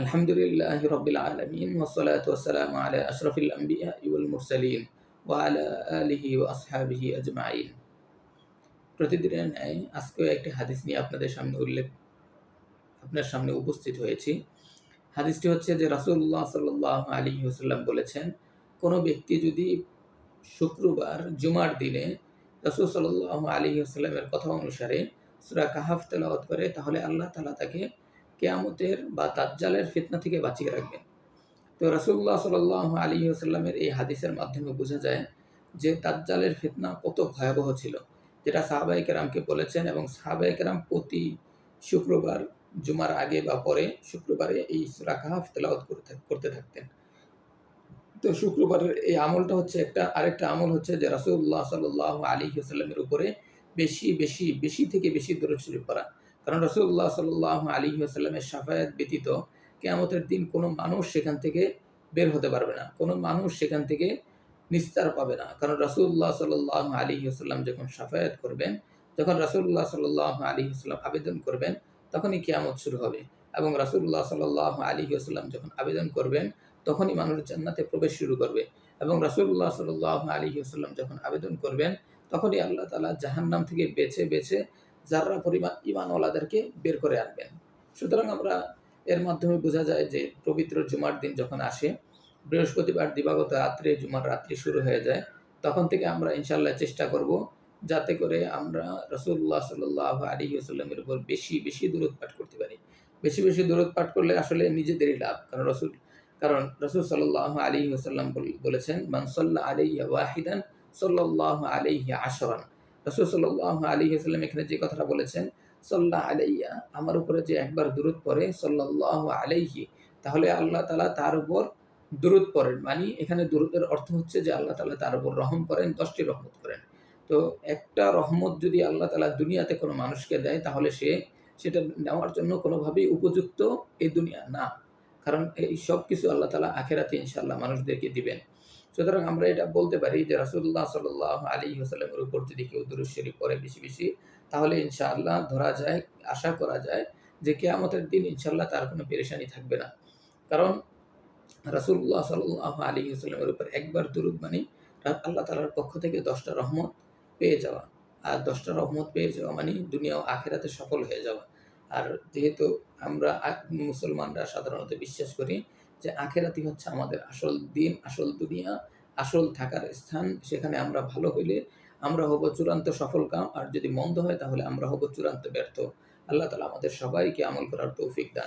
আলহামদুলিল্লাহি রাব্বিল আলামিন ওয়াসসালাতু ওয়াসসালামু আলা আশরাফিল আমবিয়াই ওয়াল মুরসালিন ওয়া আলা আলিহি ওয়া আসহাবিহি আজমাইন। প্রতিদিনের ন্যায় আজকেও একটি হাদিস নিয়ে আপনার সামনে উপস্থিত হয়েছি। হাদিসটি হচ্ছে যে রাসূলুল্লাহ সাল্লাল্লাহু আলাইহি ওয়াসাল্লাম বলেছেন, কোন ব্যক্তি যদি শুক্রবার জুমার দিনে রাসূল সাল্লাল্লাহু আলাইহি ওয়াসাল্লামের কথা অনুসারে সূরা কাহাফ তেলাওয়াত করে, তাহলে আল্লাহ তাআলা তাকে কিয়ামতের বা দাজ্জালের ফিতনা থেকে বাঁচিয়ে রাখবেন। তো রাসূলুল্লাহ সাল্লাল্লাহু আলাইহি ওয়াসাল্লামের এই হাদিসের মাধ্যমে বোঝা যায় যে দাজ্জালের ফিতনা কত ভয়াবহ ছিল, যেটা সাহাবায়ে কেরামকে বলেছেন, এবং সাহাবায়ে কেরাম প্রতি শুক্রবার জুমার আগে বা পরে শুক্রবারে এই সূরা কাহাফ তেলাওয়াত করতে থাকতেন। তো শুক্রবারের এই আমলটা হচ্ছে আরেকটা আমল হচ্ছে যে রাসূলুল্লাহ সাল্লাল্লাহু আলাইহি ওয়াসাল্লামের উপরে বেশি থেকে বেশি দরুদ শরীফ পড়া। কারণ রাসূলুল্লাহ সাল্লাল্লাহু আলাইহি ওয়াসাল্লামের শাফায়াত ব্যতীত কিয়ামতের দিন কোনো মানুষ সেখান থেকে বের হতে পারবে না। কোনো মানুষ সেখান থেকে নিস্তার পাবে না। কারণ রাসূলুল্লাহ সাল্লাল্লাহু আলাইহি ওয়াসাল্লাম যখন শাফায়াত করবেন, যখন রাসূলুল্লাহ সাল্লাল্লাহু আলাইহি ওয়াসাল্লাম আবেদন করবেন, তখনই কিয়ামত শুরু হবে। এবং রাসূলুল্লাহ সাল্লাল্লাহু আলাইহি ওয়াসাল্লাম যখন আবেদন করবেন, তখনই মানুষ জান্নাতে প্রবেশ শুরু করবে। এবং রাসূলুল্লাহ সাল্লাল্লাহু আলাইহি ওয়াসাল্লাম যখন আবেদন করবেন, তখনই আল্লাহ তাআলা জাহান্নাম থেকে বেছে যাররা পরিমাণ ঈমানওয়ালাদেরকে বের করে আনবেন। সুতরাং আমরা এর মাধ্যমে বোঝা যায় যে পবিত্র জুমার দিন যখন আসে, বৃহস্পতিবার দিবাগত রাত্রে জুমার রাত্রি শুরু হয়ে যায়, তখন থেকে আমরা ইনশাআল্লাহ চেষ্টা করব যাতে করে আমরা রাসূলুল্লাহ সাল্লাল্লাহু আলাইহি ওয়াসাল্লামের উপর বেশি দরুদ পাঠ করতে পারি। বেশি দরুদ পাঠ করলে আসলে নিজেদেরই লাভ। কারণ রাসূল সাল্লাল্লাহু আলাইহি ওয়াসাল্লাম বলেছেন, মান সাল্লা আলাইয়া ওয়াহিদান সাল্লাল্লাহু আলাইহি আশরান। রাসূল সাল্লাল্লাহু আলাইহি ওয়াসাল্লাম এখানে যে কথাটা বলেছেন, সাল্লা আলাইয়া, আমার উপরে যে একবার দরুদ পড়ে, সাল্লাল্লাহু আলাইহি, তাহলে আল্লাহ তাআলা তার উপর দরুদ পড়েন। মানে এখানে দরুদের অর্থ হচ্ছে যে আল্লাহ তাআলা তার উপর রহম করেন, ১০টি রহমত করেন। তো একটা রহমত যদি আল্লাহ তাআলা দুনিয়াতে কোনো মানুষকে দেয়, তাহলে সেটা নেওয়ার জন্য কোনোভাবেই উপযুক্ত এই দুনিয়া না। কারণ এই সবকিছু আল্লাহ তাআলা আখিরাতে ইনশাআল্লাহ মানুষদেরকে দিবেন। সুতরাং আমরা এটা বলতে পারি যে রাসূলুল্লাহ সাল্লাল্লাহু আলাইহি ওয়াসাল্লামের উপর যদি কেউ দরুদ শরীফ পড়ে বেশি, তাহলে ইনশাআল্লাহ আশা করা যায় যে কিয়ামতের দিন ইনশাআল্লাহ তার কোনো পেরেশানি থাকবে না। কারণ রাসূলুল্লাহ সাল্লাল্লাহু আলাইহি ওয়াসাল্লামের উপর একবার দরুদ মানে আল্লাহ তাআলার পক্ষ থেকে ১০টা রহমত পেয়ে যাওয়া। আর ১০টা রহমত পেয়ে যাওয়া মানে দুনিয়া ও আখিরাতে সফল হয়ে যাওয়া। আর যেহেতু আমরা মুসলমানরা সাধারণত বিশ্বাস করি যে আখিরাতই হচ্ছে আমাদের আসল দিন, আসল দুনিয়া, আসল থাকার স্থান। সেখানে আমরা ভালো হইলে আমরা হব চূড়ান্ত সফলকাম, আর যদি মন্দ হয় তাহলে আমরা হব চূড়ান্ত ব্যর্থ। আল্লাহ তাআলা আমাদের সবাইকে আমল করার তৌফিক দান